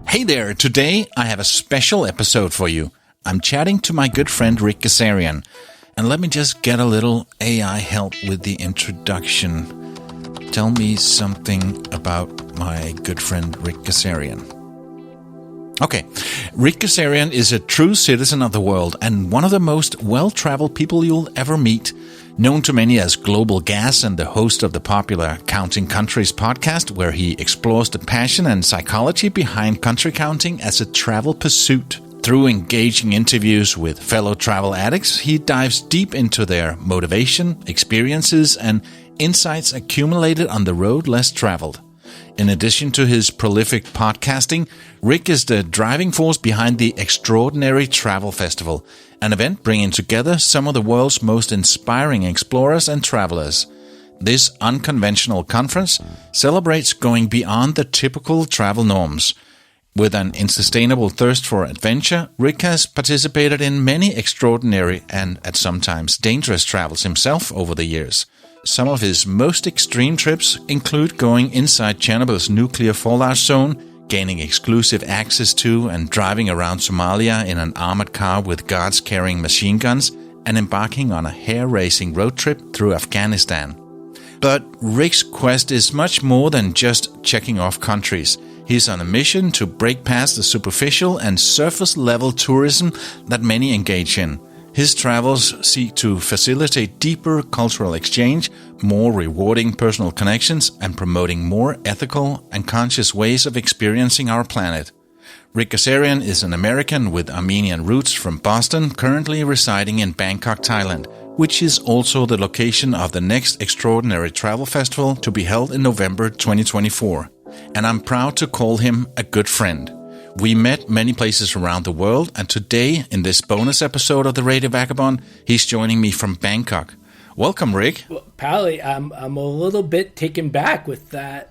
Hey there, today I have a special episode for you. I'm chatting to my good friend Ric Gazarian. And let me just get a little AI help with the introduction. Tell me something about my good friend Ric Gazarian. Okay, Ric Gazarian is a true citizen of the world and one of the most well-traveled people you'll ever meet. Known to many as Global Gas and the host of the popular Counting Countries podcast, where he explores the passion and psychology behind country counting as a travel pursuit. Through engaging interviews with fellow travel addicts, he dives deep into their motivation, experiences, and insights accumulated on the road less traveled. In addition to his prolific podcasting, Ric is the driving force behind the Extraordinary Travel Festival, an event bringing together some of the world's most inspiring explorers and travelers. This unconventional conference celebrates going beyond the typical travel norms. With an unsustainable thirst for adventure, Ric has participated in many extraordinary and at sometimes dangerous travels himself over the years. Some of his most extreme trips include going inside Chernobyl's nuclear fallout zone, gaining exclusive access to and driving around Somalia in an armored car with guards carrying machine guns, and embarking on a hair-raising road trip through Afghanistan. But Ric's quest is much more than just checking off countries. He's on a mission to break past the superficial and surface-level tourism that many engage in. His travels seek to facilitate deeper cultural exchange, more rewarding personal connections, and promoting more ethical and conscious ways of experiencing our planet. Ric Gazarian is an American with Armenian roots from Boston, currently residing in Bangkok, Thailand, which is also the location of the next Extraordinary Travel Festival to be held in November 2024. And I'm proud to call him a good friend. We met many places around the world, and today, in this bonus episode of the Radio Vagabond, he's joining me from Bangkok. Welcome, Ric. Well, Pally, I'm a little bit taken back with that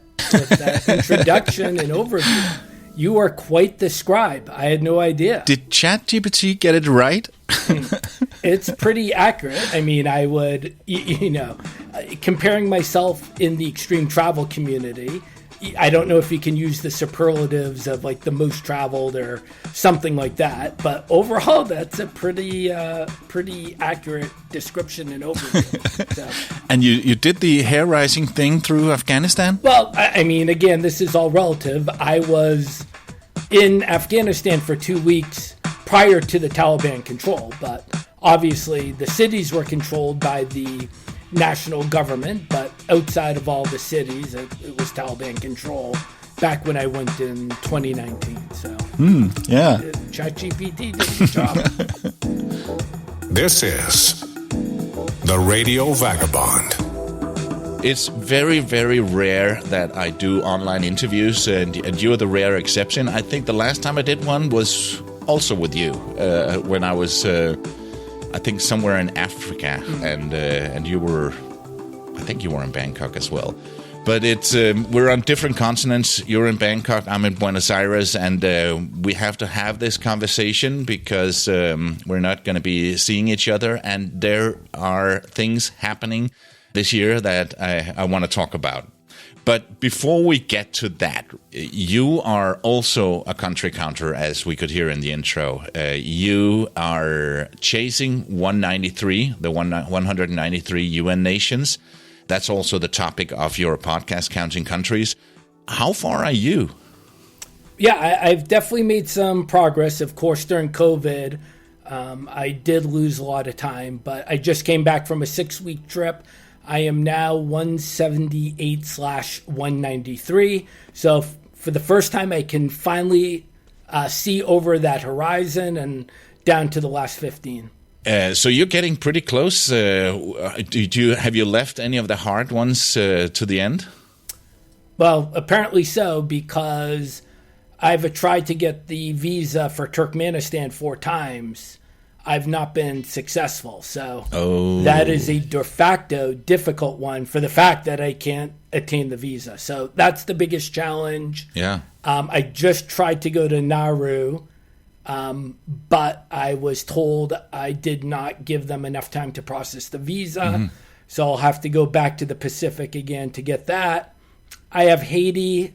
introduction and overview. You are quite the scribe. I had no idea. Did ChatGPT get it right? It's pretty accurate. I mean, I would, comparing myself in the extreme travel community, I don't know if you can use the superlatives of like the most traveled or something like that, but overall, that's a pretty accurate description and overview. So. And you did the hair-rising thing through Afghanistan? Well, I mean, again, this is all relative. I was in Afghanistan for 2 weeks prior to the Taliban control, but obviously the cities were controlled by the national government, but outside of all the cities, it was Taliban control back when I went in 2019. So, yeah. ChatGPT did the job. This is the Radio Vagabond. It's very, very rare that I do online interviews, and you're the rare exception. I think the last time I did one was also with you, when I was... I think somewhere in Africa, and you were, I think you were in Bangkok as well. But it's we're on different continents. You're in Bangkok, I'm in Buenos Aires, and we have to have this conversation because we're not going to be seeing each other, and there are things happening this year that I want to talk about. But before we get to that, you are also a country counter, as we could hear in the intro. You are chasing 193, the 193 UN nations. That's also the topic of your podcast, Counting Countries. How far are you? Yeah, I've definitely made some progress. Of course, during COVID, I did lose a lot of time, but I just came back from a 6-week trip. I am now 178/193. So for the first time, I can finally see over that horizon and down to the last 15. So you're getting pretty close. Have you left any of the hard ones to the end? Well, apparently so, because I've tried to get the visa for Turkmenistan 4 times. I've not been successful. So that is a de facto difficult one for the fact that I can't attain the visa. So that's the biggest challenge. Yeah. I just tried to go to Nauru, but I was told I did not give them enough time to process the visa. Mm-hmm. So I'll have to go back to the Pacific again to get that. I have Haiti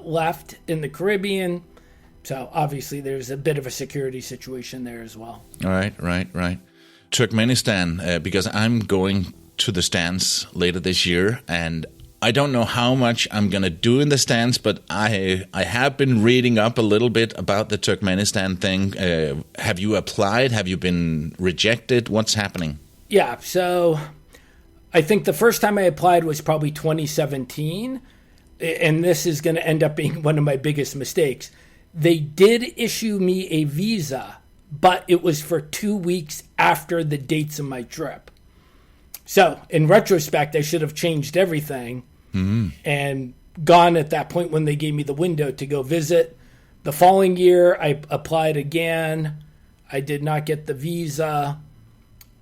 left in the Caribbean. So obviously there's a bit of a security situation there as well. All right. Turkmenistan, because I'm going to the stands later this year, and I don't know how much I'm going to do in the stands, but I have been reading up a little bit about the Turkmenistan thing. Have you applied? Have you been rejected? What's happening? Yeah, so I think the first time I applied was probably 2017, and this is going to end up being one of my biggest mistakes. They did issue me a visa, but it was for 2 weeks after the dates of my trip. So, in retrospect, I should have changed everything and gone at that point when they gave me the window to go visit. The following year, I applied again. I did not get the visa.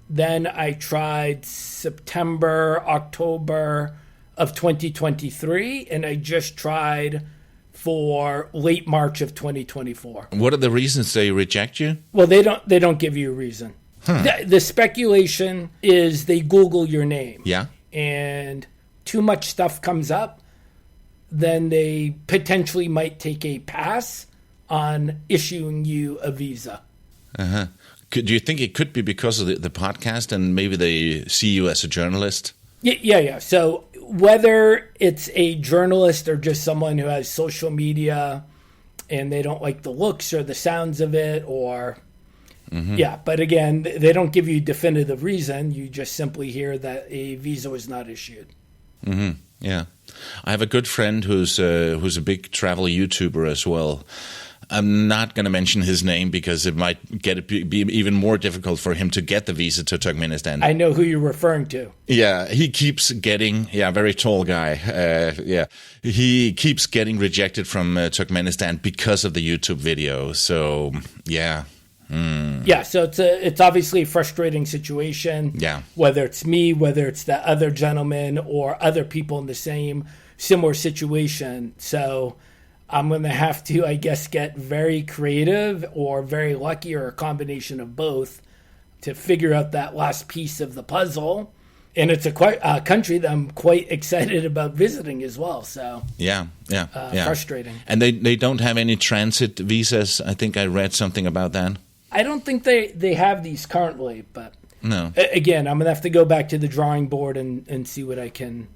Then I tried September, October of 2023, and I just tried for late March of 2024. What are the reasons they reject you? Well, they don't give you a reason. The speculation is they Google your name. Yeah. And too much stuff comes up, then they potentially might take a pass on issuing you a visa. Uh-huh. Do you think it could be because of the podcast and maybe they see you as a journalist? Yeah. So whether it's a journalist or just someone who has social media and they don't like the looks or the sounds of it or... Yeah, but again, they don't give you definitive reason. You just simply hear that a visa was not issued. Yeah. I have a good friend who's a big travel YouTuber as well. I'm not going to mention his name because it might be even more difficult for him to get the visa to Turkmenistan. I know who you're referring to. Yeah, he keeps getting, very tall guy. He keeps getting rejected from Turkmenistan because of the YouTube video. So, yeah. Yeah, so it's obviously a frustrating situation. Yeah. Whether it's me, whether it's the other gentleman, or other people in the similar situation. So I'm going to have to, I guess, get very creative or very lucky or a combination of both to figure out that last piece of the puzzle. And it's a country that I'm quite excited about visiting as well. So yeah. Frustrating. And they don't have any transit visas. I think I read something about that. I don't think they have these currently, but no. Again, I'm going to have to go back to the drawing board and see what I can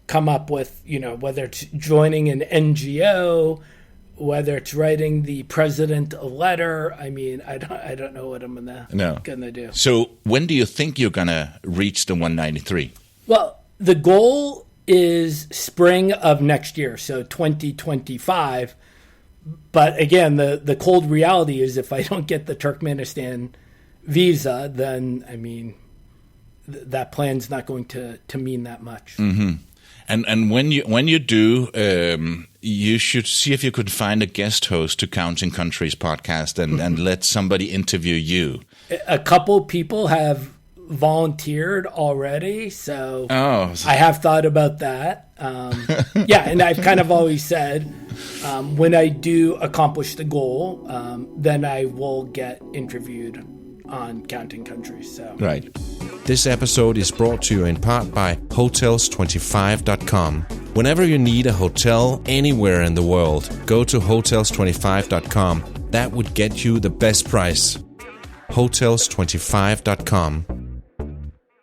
come up with, whether it's joining an NGO, whether it's writing the president a letter. I mean, I don't know what I'm gonna do. So when do you think you're going to reach the 193? Well, the goal is spring of next year, so 2025. But again, the cold reality is if I don't get the Turkmenistan visa, then, I mean, that plan's not going to mean that much. Mm-hmm. And when you do, you should see if you could find a guest host to Counting Countries podcast and let somebody interview you. A couple people have volunteered already, so I have thought about that. And I've kind of always said when I do accomplish the goal, then I will get interviewed on Counting Countries. So. Right. This episode is brought to you in part by Hotels25.com. Whenever you need a hotel anywhere in the world, go to Hotels25.com. That would get you the best price. Hotels25.com.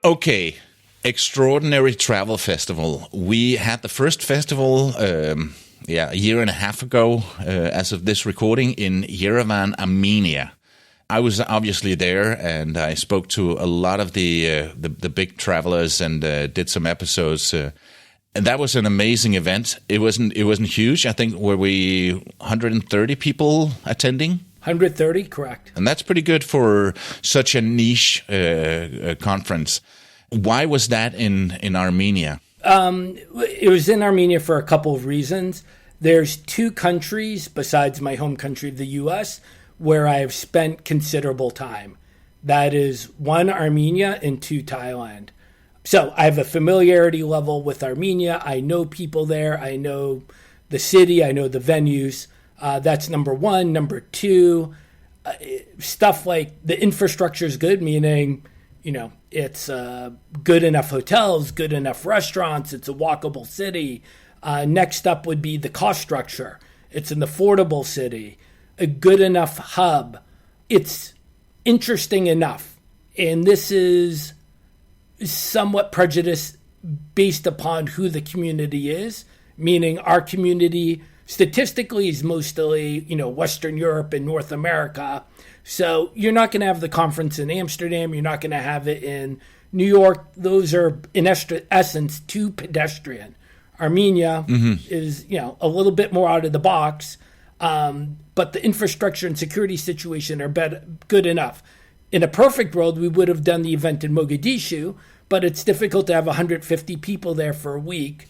Okay, Extraordinary Travel Festival. We had the first festival, a year and a half ago, as of this recording, in Yerevan, Armenia. I was obviously there, and I spoke to a lot of the big travelers and did some episodes. And that was an amazing event. It wasn't huge. I think were we 130 people attending? 130, correct. And that's pretty good for such a niche conference. Why was that in Armenia? It was in Armenia for a couple of reasons. There's two countries besides my home country of the U.S. where I have spent considerable time. That is one, Armenia, and two, Thailand. So I have a familiarity level with Armenia. I know people there. I know the city. I know the venues. That's number one. Number two, stuff like the infrastructure is good, meaning, it's good enough hotels, good enough restaurants. It's a walkable city. Next up would be the cost structure. It's an affordable city, a good enough hub. It's interesting enough. And this is somewhat prejudiced based upon who the community is, meaning our community statistically is mostly, Western Europe and North America. So you're not going to have the conference in Amsterdam. You're not going to have it in New York. Those are, in essence, too pedestrian. Armenia is, a little bit more out of the box, but the infrastructure and security situation are good enough. In a perfect world, we would have done the event in Mogadishu, but it's difficult to have 150 people there for a week.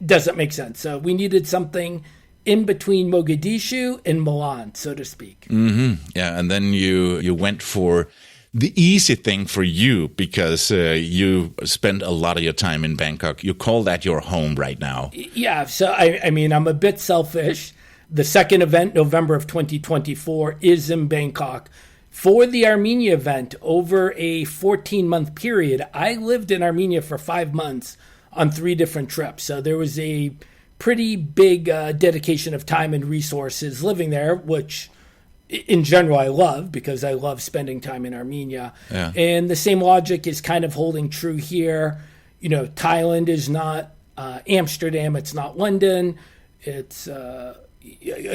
Doesn't make sense. So we needed something in between Mogadishu and Milan, so to speak. Yeah, and then you went for the easy thing for you because you spend a lot of your time in Bangkok. You call that your home right now. Yeah, so I mean, I'm a bit selfish. The second event, November of 2024, is in Bangkok. For the Armenia event, over a 14-month period, I lived in Armenia for 5 months on 3 different trips. So there was a pretty big dedication of time and resources living there, which in general I love because I love spending time in Armenia. Yeah. And the same logic is kind of holding true here. Thailand is not Amsterdam, it's not London. It's a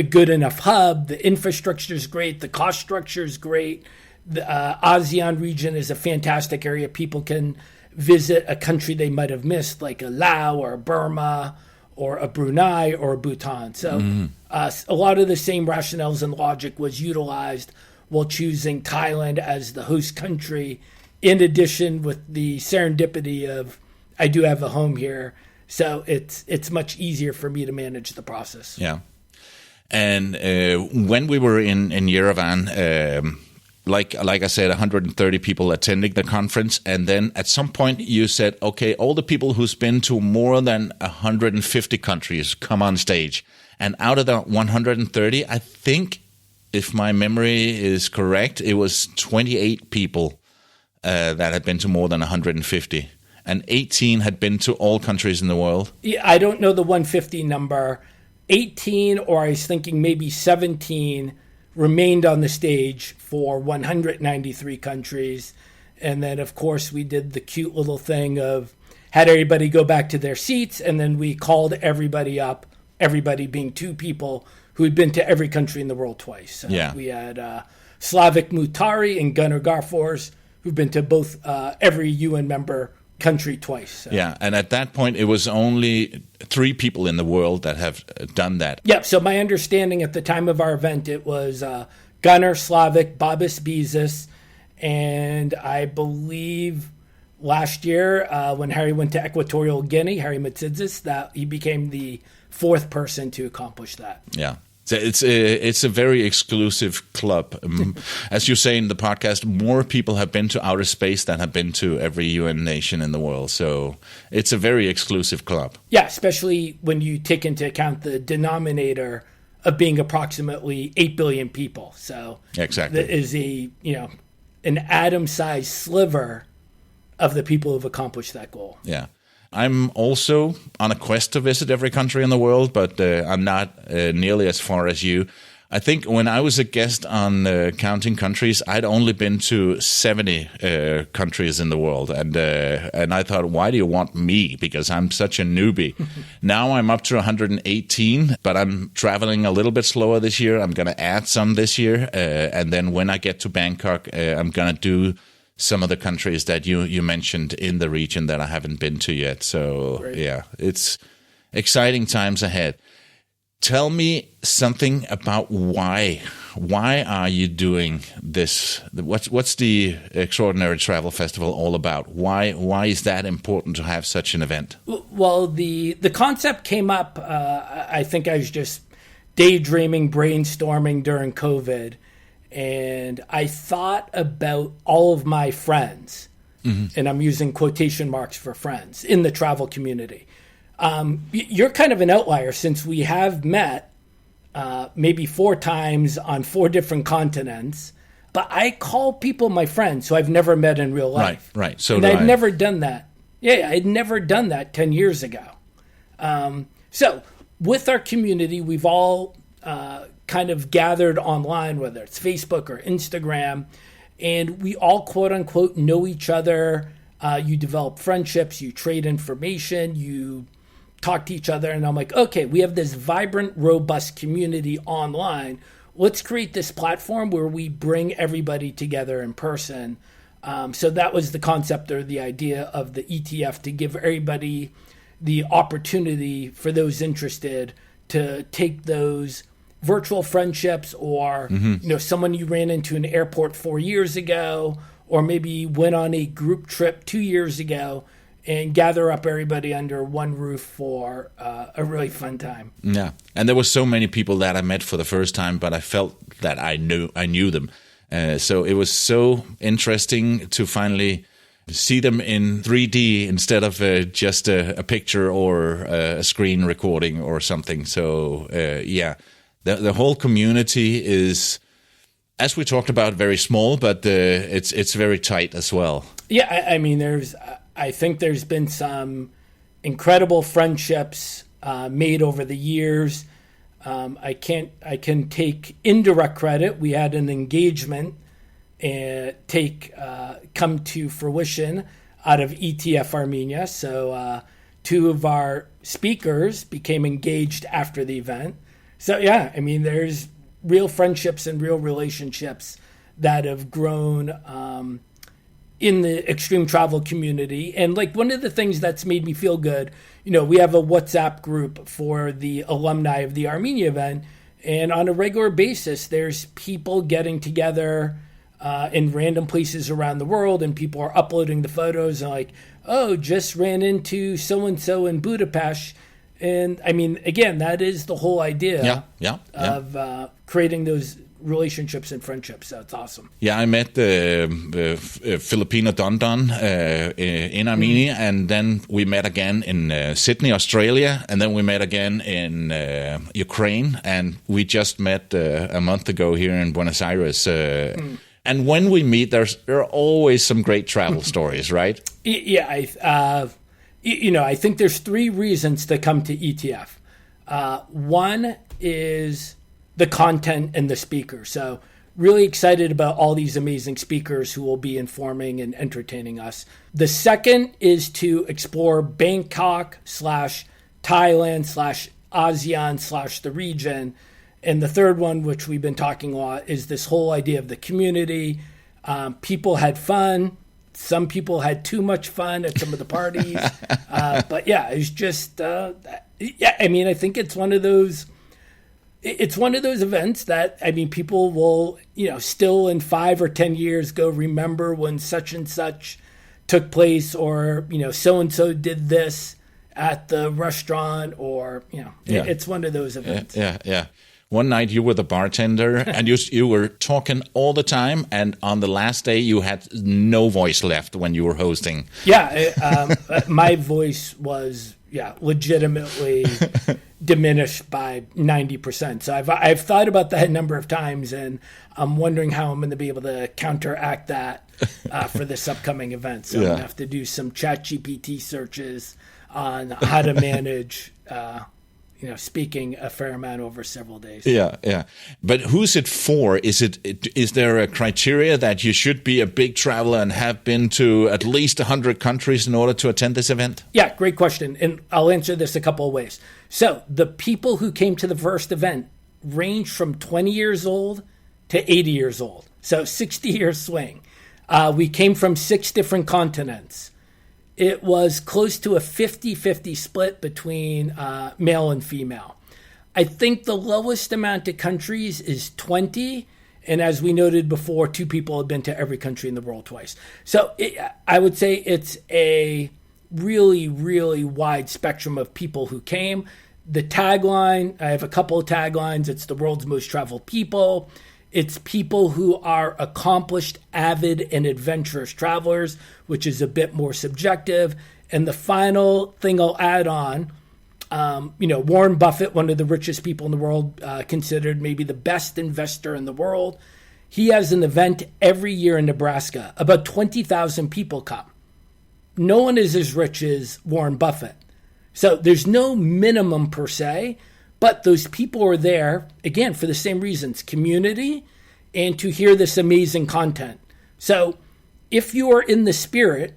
good enough hub. The infrastructure is great. The cost structure is great. The ASEAN region is a fantastic area. People can visit a country they might have missed, like a Laos or a Burma or a Brunei or a Bhutan. So a lot of the same rationales and logic was utilized while choosing Thailand as the host country, in addition with the serendipity of I do have a home here. So it's much easier for me to manage the process. Yeah. And when we were in Yerevan, like I said, 130 people attending the conference. And then at some point you said, okay, all the people who's been to more than 150 countries come on stage. And out of the 130, I think, if my memory is correct, it was 28 people that had been to more than 150. And 18 had been to all countries in the world. Yeah, I don't know the 150 number. 18, or I was thinking maybe 17, remained on the stage for 193 countries. And then, of course, we did the cute little thing of had everybody go back to their seats, and then we called everybody up, everybody being 2 people who had been to every country in the world twice. So yeah. We had Slavik Mutari and Gunnar Garfors, who've been to both every UN member country twice. So. Yeah, and at that point, it was only 3 people in the world that have done that. Yep, so my understanding at the time of our event, it was Gunnar, Slavik, Babis Bizis, and I believe last year when Harry went to Equatorial Guinea, Harry Matsidzis, that he became the 4th person to accomplish that. Yeah. It's a very exclusive club. As you say in the podcast, more people have been to outer space than have been to every UN nation in the world. So it's a very exclusive club. Yeah, especially when you take into account the denominator of being approximately 8 billion people. So exactly, that is an atom-sized sliver of the people who've accomplished that goal. Yeah. I'm also on a quest to visit every country in the world, but I'm not nearly as far as you. I think when I was a guest on Counting Countries, I'd only been to 70 countries in the world. And I thought, why do you want me? Because I'm such a newbie. Now I'm up to 118, but I'm traveling a little bit slower this year. I'm going to add some this year. And then when I get to Bangkok, I'm going to do some of the countries that you mentioned in the region that I haven't been to yet. So, Great. Yeah, it's exciting times ahead. Tell me something about why. Why are you doing this? What's the Extraordinary Travel Festival all about? Why is that important to have such an event? Well, the concept came up, I think I was just daydreaming, brainstorming during COVID. And I thought about all of my friends, and I'm using quotation marks for friends, in the travel community. You're kind of an outlier since we have met maybe 4 times on 4 different continents, but I call people my friends who I've never met in real life. Right. So and I'd never done that. Yeah, I'd never done that 10 years ago. So with our community, we've all kind of gathered online, whether it's Facebook or Instagram, and we all quote unquote know each other. You develop friendships, you trade information, you talk to each other. And I'm like, okay, we have this vibrant, robust community online. Let's create this platform where we bring everybody together in person. So that was the concept or the idea of the ETF, to give everybody the opportunity for those interested to take those virtual friendships or, someone you ran into in an airport 4 years ago, or maybe went on a group trip 2 years ago, and gather up everybody under one roof for a really fun time. Yeah, and there were so many people that I met for the first time, but I felt that I knew them. So it was so interesting to finally see them in 3D instead of just a picture or a screen recording or something. So the whole community is, as we talked about, very small, but it's very tight as well. Yeah, I mean, I think there's been some incredible friendships made over the years. I can take indirect credit. We had an engagement come to fruition out of ETF Armenia. So 2 of our speakers became engaged after the event. So yeah, I mean, there's real friendships and real relationships that have grown in the extreme travel community. And like, one of the things that's made me feel good, we have a WhatsApp group for the alumni of the Armenia event. And on a regular basis, there's people getting together in random places around the world, and people are uploading the photos and like, oh, just ran into so-and-so in Budapest. And I mean, again, that is the whole idea of creating those relationships and friendships. So it's awesome. Yeah, I met Filipino Don in Armenia, and then we met again in Sydney, Australia, and then we met again in Ukraine, and we just met a month ago here in Buenos Aires. And when we meet, there are always some great travel stories, right? Yeah, I think there's 3 reasons to come to ETF. One is the content and the speaker. So really excited about all these amazing speakers who will be informing and entertaining us. The second is to explore Bangkok / Thailand / ASEAN / the region. And the third one, which we've been talking a lot, is this whole idea of the community. People had fun. Some people had too much fun at some of the parties. But yeah, it's just, I mean, I think it's one of those events that, I mean, people will, still in 5 or 10 years go remember when such and such took place, or, so-and-so did this at the restaurant, or, it's one of those events. Yeah. One night you were the bartender and you were talking all the time, and on the last day you had no voice left when you were hosting. Yeah, my voice was legitimately diminished by 90%. So I've thought about that a number of times, and I'm wondering how I'm going to be able to counteract that for this upcoming event. So I'm going to have to do some ChatGPT searches on how to manage speaking a fair amount over several days. Yeah. But who's it for? Is there a criteria that you should be a big traveler and have been to at least 100 countries in order to attend this event? Yeah, great question. And I'll answer this a couple of ways. So the people who came to the first event range from 20 years old to 80 years old. So 60-year swing. We came from 6 different continents. It was close to a 50-50 split between male and female. I think the lowest amount of countries is 20. And as we noted before, 2 people have been to every country in the world twice. So I would say it's a really, really wide spectrum of people who came. The tagline, I have a couple of taglines. It's the world's most traveled people. It's people who are accomplished, avid, and adventurous travelers, which is a bit more subjective. And the final thing I'll add on, Warren Buffett, one of the richest people in the world, considered maybe the best investor in the world. He has an event every year in Nebraska. About 20,000 people come. No one is as rich as Warren Buffett. So there's no minimum per se, but those people are there, again, for the same reasons, community and to hear this amazing content. So if you are in the spirit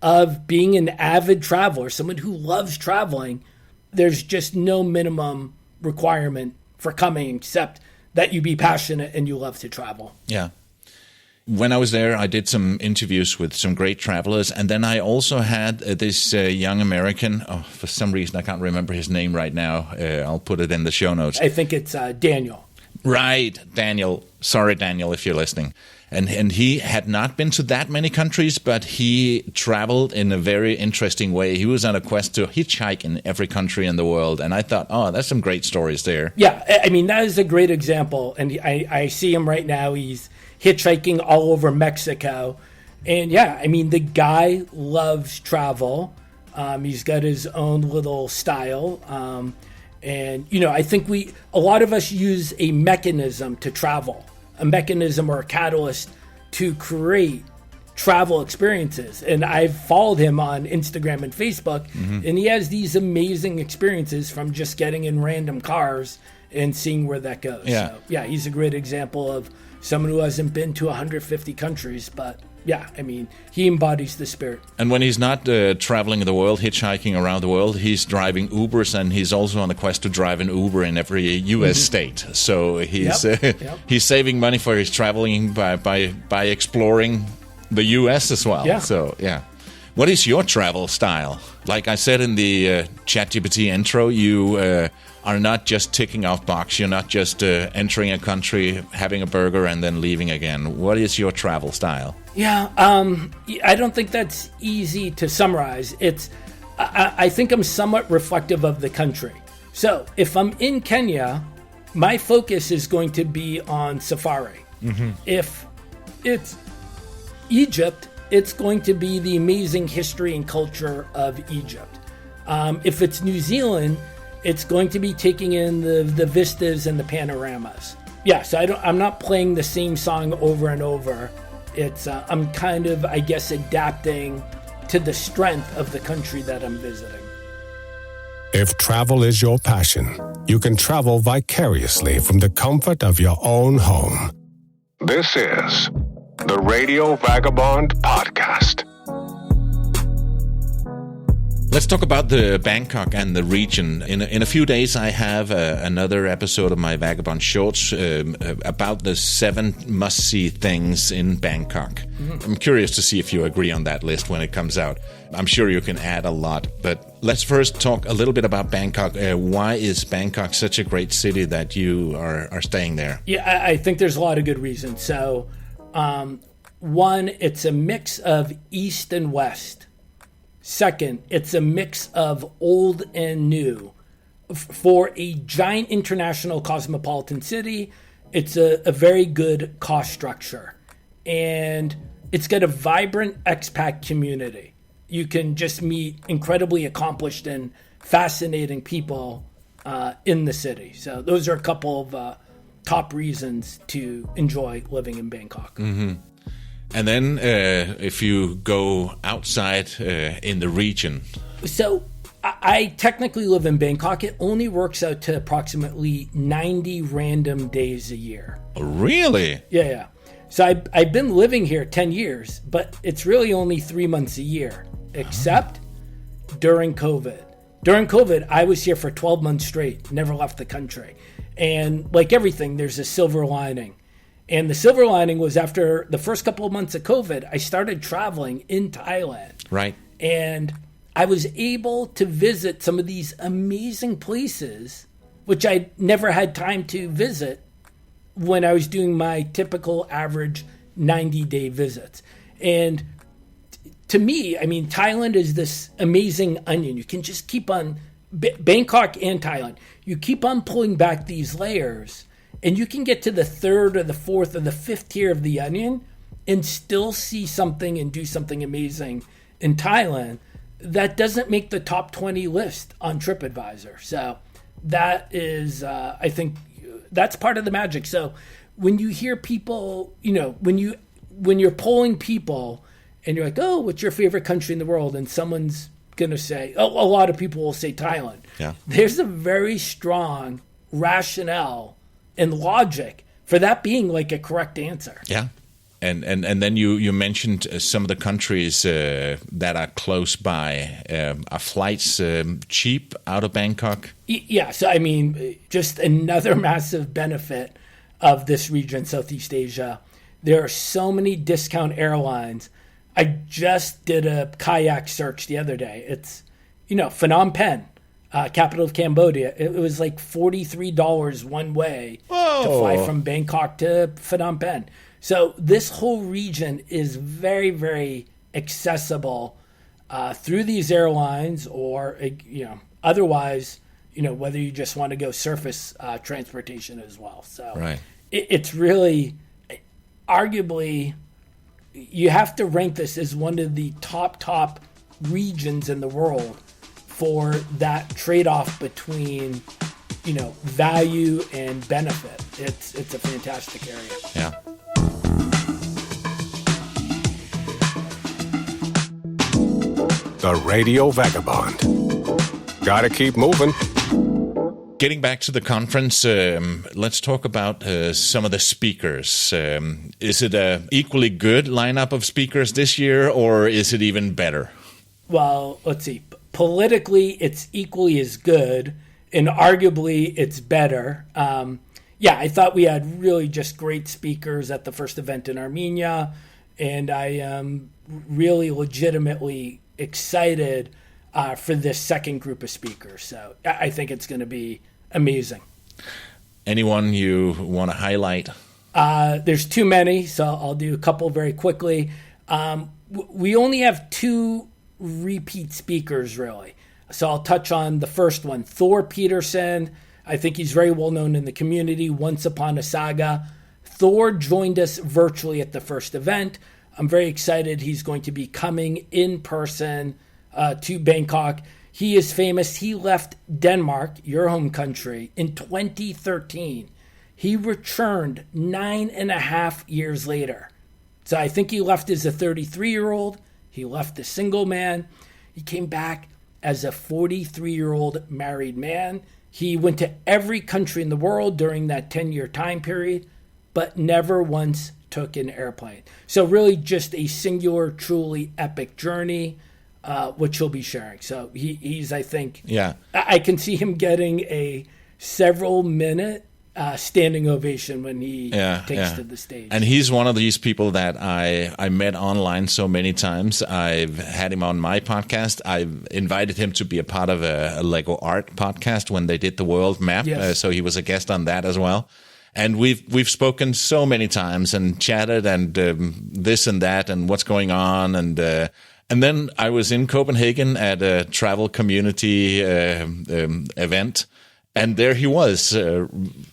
of being an avid traveler, someone who loves traveling, there's just no minimum requirement for coming except that you be passionate and you love to travel. Yeah. When I was there, I did some interviews with some great travelers, and then I also had this young American. Oh, for some reason, I can't remember his name right now. I'll put it in the show notes. I think it's Daniel. Right, Daniel. Sorry, Daniel, if you're listening. And he had not been to that many countries, but he traveled in a very interesting way. He was on a quest to hitchhike in every country in the world, and I thought, oh, there's some great stories there. Yeah, I mean, that is a great example, and I see him right now. He's hitchhiking all over Mexico. And yeah, I mean, the guy loves travel. He's got his own little style. And, you know, I think a lot of us use a mechanism to travel, a mechanism or a catalyst to create travel experiences. And I've followed him on Instagram and Facebook, and he has these amazing experiences from just getting in random cars and seeing where that goes. Yeah. So, yeah, he's a great example of someone who hasn't been to 150 countries, but yeah, I mean, he embodies the spirit. And when he's not traveling the world, hitchhiking around the world, he's driving Ubers, and he's also on a quest to drive an Uber in every U.S. state. So he's he's saving money for his traveling by exploring the U.S. as well. Yeah. So, yeah. What is your travel style? Like I said in the ChatGPT intro, you are not just ticking off box. You're not just entering a country, having a burger, and then leaving again. What is your travel style? Yeah, I don't think that's easy to summarize. I think I'm somewhat reflective of the country. So if I'm in Kenya, my focus is going to be on safari. If it's Egypt, it's going to be the amazing history and culture of Egypt. If it's New Zealand, it's going to be taking in the vistas and the panoramas. Yeah, so I'm not playing the same song over and over. I'm kind of, I guess, adapting to the strength of the country that I'm visiting. If travel is your passion, you can travel vicariously from the comfort of your own home. This is the Radio Vagabond Podcast. Let's talk about the Bangkok and the region. In a few days, I have another episode of my Vagabond Shorts about the 7 must-see things in Bangkok. I'm curious to see if you agree on that list when it comes out. I'm sure you can add a lot, but let's first talk a little bit about Bangkok. Why is Bangkok such a great city that you are staying there? Yeah, I think there's a lot of good reasons. So, one, it's a mix of East and West. Second, it's a mix of old and new. For a giant international cosmopolitan city, it's a very good cost structure. And it's got a vibrant expat community. You can just meet incredibly accomplished and fascinating people in the city. So those are a couple of top reasons to enjoy living in Bangkok. And then if you go outside in the region. So I technically live in Bangkok. It only works out to approximately 90 random days a year. Really? Yeah. So I've been living here 10 years, but it's really only 3 months a year, except during COVID. During COVID, I was here for 12 months straight, never left the country. And like everything, there's a silver lining. And the silver lining was after the first couple of months of COVID, I started traveling in Thailand. Right. And I was able to visit some of these amazing places, which I never had time to visit when I was doing my typical average 90-day visits. And to me, I mean, Thailand is this amazing onion. You can just keep on, Bangkok and Thailand, you keep on pulling back these layers, and you can get to the 3rd or the 4th or the 5th tier of the onion and still see something and do something amazing in Thailand that doesn't make the top 20 list on TripAdvisor. So that is, I think, that's part of the magic. So when you hear people, you know, when you're polling people and you're like, oh, what's your favorite country in the world? And someone's going to say, a lot of people will say Thailand. Yeah. There's a very strong rationale and logic for that being like a correct answer. Yeah. And then you mentioned some of the countries that are close by. Are flights cheap out of Bangkok? Yeah. So, I mean, just another massive benefit of this region, Southeast Asia. There are so many discount airlines. I just did a kayak search the other day. It's, Phnom Penh, capital of Cambodia. It was like $43 one way to fly from Bangkok to Phnom Penh. So this whole region is very, very accessible through these airlines or, otherwise, whether you just want to go surface transportation as well. So right. It's really, arguably, you have to rank this as one of the top regions in the world for that trade-off between, value and benefit. It's a fantastic area. Yeah. The Radio Vagabond. Gotta keep moving. Getting back to the conference, let's talk about some of the speakers. Is it a equally good lineup of speakers this year, or is it even better? Well, let's see. Politically, it's equally as good, and arguably it's better. I thought we had really just great speakers at the first event in Armenia, and I am really legitimately excited for this second group of speakers. So I think it's going to be amazing. Anyone you want to highlight? There's too many, so I'll do a couple very quickly. We only have 2 repeat speakers, really. So I'll touch on the first one, Thor Peterson. I think he's very well known in the community, Once Upon a Saga. Thor joined us virtually at the first event. I'm very excited he's going to be coming in person to Bangkok. He is famous. He left Denmark, your home country, in 2013. He returned 9.5 years later. So I think he left as a 33-year-old. He left a single man. He came back as a 43-year-old married man. He went to every country in the world during that 10-year time period, but never once took an airplane. So really just a singular, truly epic journey, which he'll be sharing. So he's, I think, I can see him getting a several-minute standing ovation when he takes to the stage. And he's one of these people that I met online so many times. I've had him on my podcast. I've invited him to be a part of a Lego art podcast when they did the world map. Yes. So he was a guest on that as well. And we've spoken so many times and chatted and this and that and what's going on. And then I was in Copenhagen at a travel community event. And there he was. It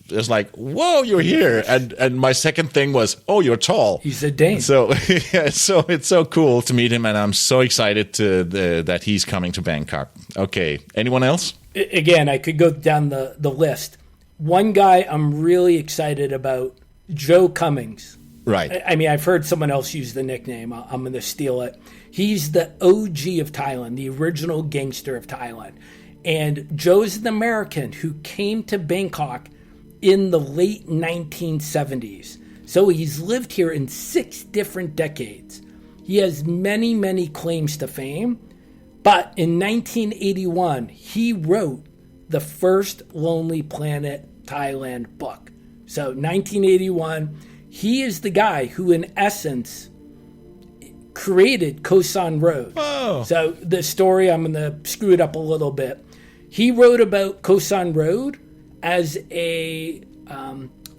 was like, whoa, you're here. And my second thing was, oh, you're tall. He's a Dane. So, so it's so cool to meet him. And I'm so excited that he's coming to Bangkok. Okay. Anyone else? Again, I could go down the list. One guy I'm really excited about, Joe Cummings. Right. I mean, I've heard someone else use the nickname. I'm going to steal it. He's the OG of Thailand, the original gangster of Thailand. And Joe's an American who came to Bangkok in the late 1970s. So he's lived here in 6 different decades. He has many, many claims to fame. But in 1981, he wrote the first Lonely Planet Thailand book. So 1981, he is the guy who, in essence, created Koh San Road. Oh. So the story, I'm going to screw it up a little bit. He wrote about Koh San Road as a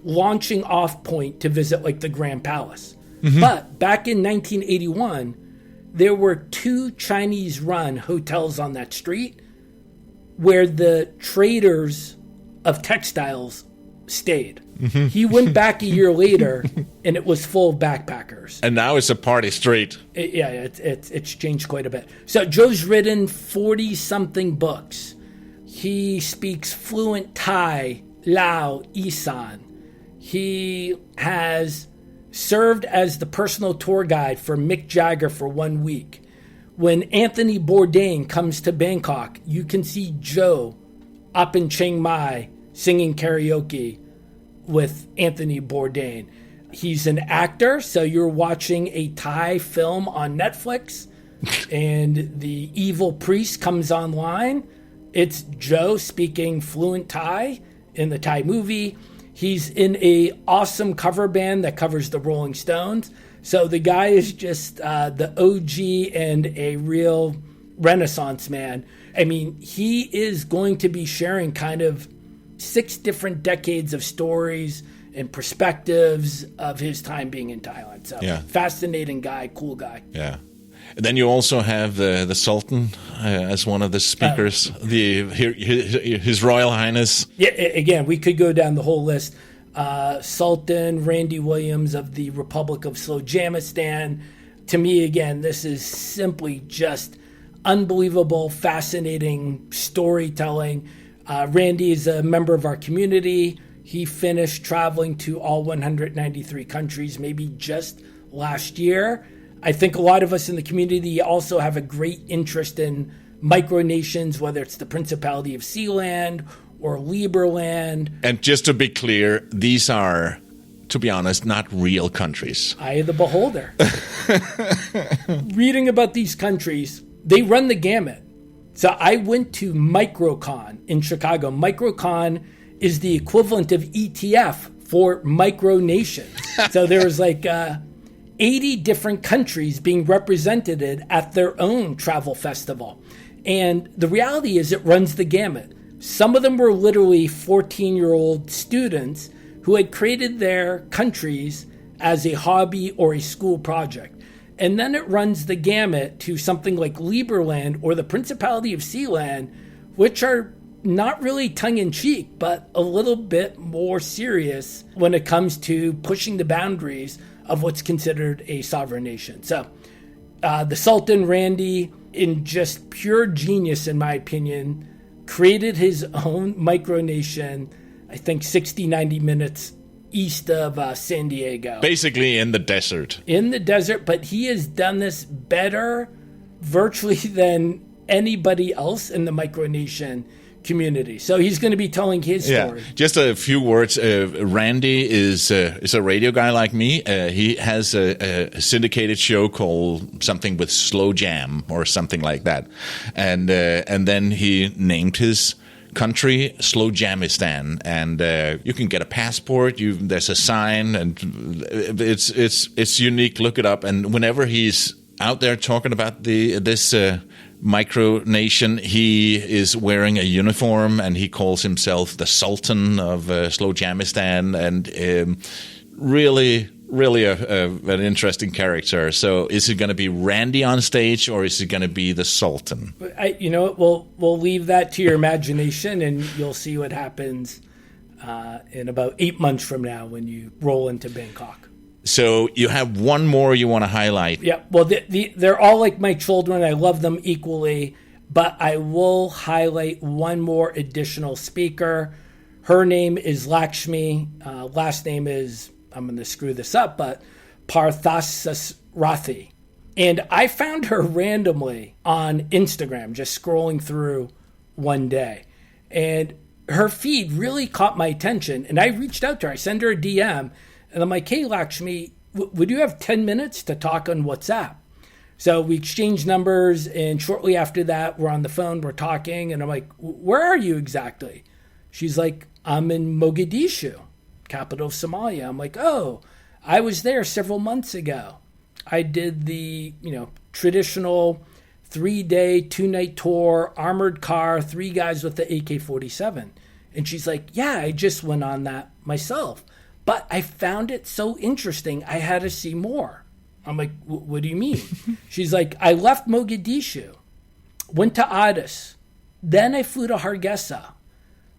launching off point to visit like the Grand Palace. Mm-hmm. But back in 1981, there were 2 Chinese-run hotels on that street where the traders of textiles stayed. Mm-hmm. He went back a year later, and it was full of backpackers. And now it's a party street. It's changed quite a bit. So Joe's written 40-something books. He speaks fluent Thai, Lao, Isan. He has served as the personal tour guide for Mick Jagger for 1 week. when Anthony Bourdain comes to Bangkok, you can see Joe up in Chiang Mai singing karaoke with Anthony Bourdain. He's an actor, so you're watching a Thai film on Netflix, and the evil priest comes online. It's Joe speaking fluent Thai in the Thai movie. He's in a awesome cover band that covers the Rolling Stones. So the guy is just the OG and a real Renaissance man. I mean, he is going to be sharing kind of 6 different decades of stories and perspectives of his time being in Thailand. So fascinating guy, cool guy. Yeah. And then you also have the Sultan as one of the speakers, His Royal Highness. Yeah, again, we could go down the whole list. Sultan Randy Williams of the Republic of Slowjamistan. To me, again, this is simply just unbelievable, fascinating storytelling. Randy is a member of our community. He finished traveling to all 193 countries, maybe just last year. I think a lot of us in the community also have a great interest in micronations, whether it's the Principality of Sealand or Liberland. And just to be clear, these are, to be honest, not real countries. Eye of the beholder. Reading about these countries, they run the gamut. So I went to MicroCon in Chicago. MicroCon is the equivalent of ETF for micronations. So there was like 80 different countries being represented at their own travel festival. And the reality is it runs the gamut. Some of them were literally 14-year-old students who had created their countries as a hobby or a school project. And then it runs the gamut to something like Liberland or the Principality of Sealand, which are not really tongue-in-cheek, but a little bit more serious when it comes to pushing the boundaries of what's considered a sovereign nation. So the Sultan Randy, in just pure genius, in my opinion, created his own micronation, I think 60, 90 minutes east of San Diego. Basically in the desert. In the desert, but he has done this better virtually than anybody else in the micronation community. So he's going to be telling his story. Just a few words. Randy is a radio guy like me. He has a syndicated show called something with Slow Jam or something like that, and then he named his country Slowjamistan, and you can get a passport. There's a sign, and it's unique. Look it up, and whenever he's out there talking about this micronation, he is wearing a uniform, and he calls himself the Sultan of Slowjamistan, and really an interesting character. So is it going to be Randy on stage, or is it going to be the Sultan? We'll leave that to your imagination, and you'll see what happens in about 8 months from now when you roll into Bangkok. So you have one more you want to highlight. Yeah, well, they're all like my children. I love them equally, but I will highlight one more additional speaker. Her name is Lakshmi. Last name is, I'm going to screw this up, but Parthasarathi. And I found her randomly on Instagram, just scrolling through one day. And her feed really caught my attention. And I reached out to her. I sent her a DM. And I'm like, hey, Lakshmi, would you have 10 minutes to talk on WhatsApp? So we exchanged numbers, and shortly after that, we're on the phone, we're talking, and I'm like, where are you exactly? She's like, I'm in Mogadishu, capital of Somalia. I'm like, oh, I was there several months ago. I did the, traditional 3-day, 2-night tour, armored car, 3 guys with the AK-47. And she's like, yeah, I just went on that myself. But I found it so interesting, I had to see more. I'm like, what do you mean? She's like, I left Mogadishu, went to Addis, then I flew to Hargeisa.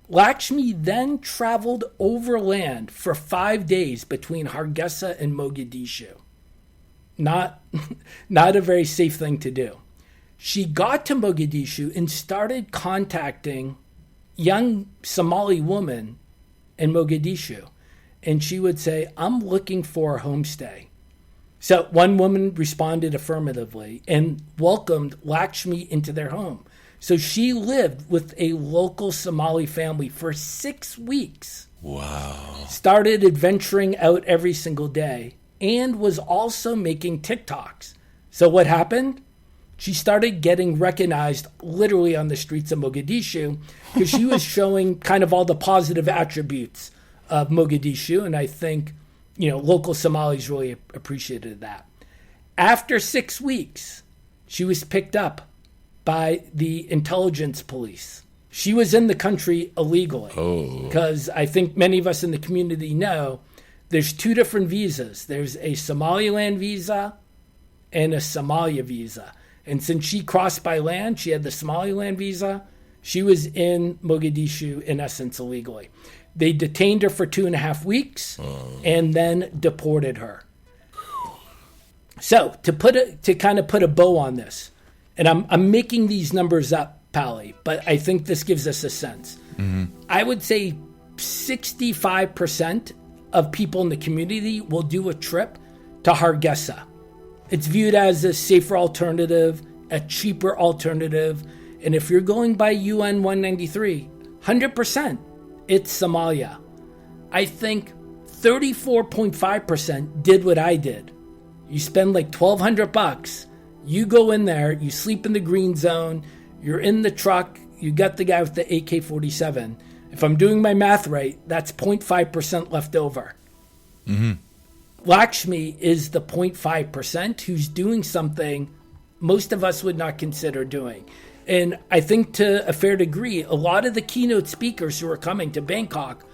Lakshmi then traveled overland for 5 days between Hargeisa and Mogadishu. Not a very safe thing to do. She got to Mogadishu and started contacting young Somali women in Mogadishu. And she would say, I'm looking for a homestay. So one woman responded affirmatively and welcomed Lakshmi into their home. So she lived with a local Somali family for 6 weeks. Wow. Started adventuring out every single day and was also making TikToks. So what happened? She started getting recognized literally on the streets of Mogadishu because she was showing kind of all the positive attributes of Mogadishu. And I think, local Somalis really appreciated that. After 6 weeks, she was picked up by the intelligence police. She was in the country illegally. Because I think many of us in the community know there's 2 different visas. There's a Somaliland visa and a Somalia visa. And since she crossed by land, she had the Somaliland visa. She was in Mogadishu, in essence, illegally. They detained her for 2.5 weeks and then deported her. So to kind of put a bow on this, and I'm making these numbers up, Pally, but I think this gives us a sense. Mm-hmm. I would say 65% of people in the community will do a trip to Hargeisa. It's viewed as a safer alternative, a cheaper alternative. And if you're going by UN 193, 100%, it's Somalia. I think 34.5% did what I did. You spend like $1,200. You go in there, you sleep in the green zone, you're in the truck, you got the guy with the AK-47. If I'm doing my math right, that's 0.5% left over. Mm-hmm. Lakshmi is the 0.5% who's doing something most of us would not consider doing. And I think to a fair degree, a lot of the keynote speakers who are coming to Bangkok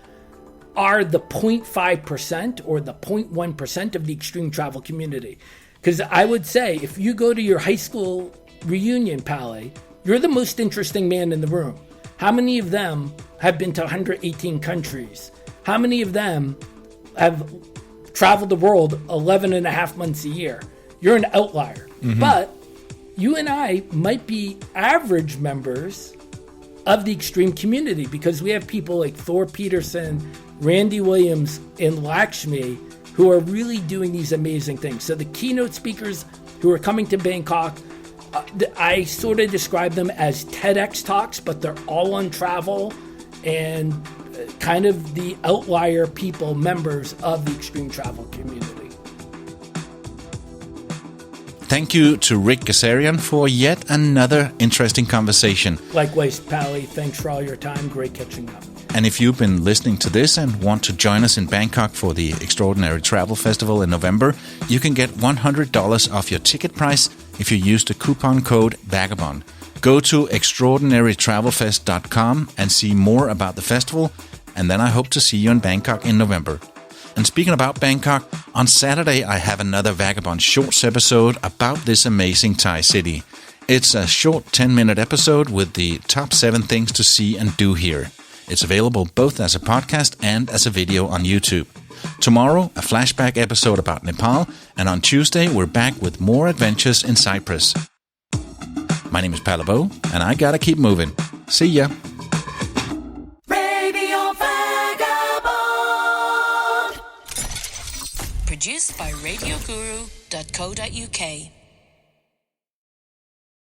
are the 0.5% or the 0.1% of the extreme travel community. Because I would say, if you go to your high school reunion, Pally, you're the most interesting man in the room. How many of them have been to 118 countries? How many of them have traveled the world 11 and a half months a year? You're an outlier. Mm-hmm. But you and I might be average members of the extreme community because we have people like Thor Peterson, Randy Williams, and Lakshmi who are really doing these amazing things. So the keynote speakers who are coming to Bangkok, I sort of describe them as TEDx talks, but they're all on travel and kind of the outlier people, members of the extreme travel community. Thank you to Ric Gazarian for yet another interesting conversation. Likewise, Pally, thanks for all your time. Great catching up. And if you've been listening to this and want to join us in Bangkok for the Extraordinary Travel Festival in November, you can get $100 off your ticket price if you use the coupon code VAGABOND. Go to extraordinarytravelfest.com and see more about the festival, and then I hope to see you in Bangkok in November. And speaking about Bangkok, on Saturday I have another Vagabond Shorts episode about this amazing Thai city. It's a short 10-minute episode with the top 7 things to see and do here. It's available both as a podcast and as a video on YouTube. Tomorrow, a flashback episode about Nepal, and on Tuesday, we're back with more adventures in Cyprus. My name is Palabo, and I gotta keep moving. See ya! Radio Vagabond. Produced by RadioGuru.co.uk.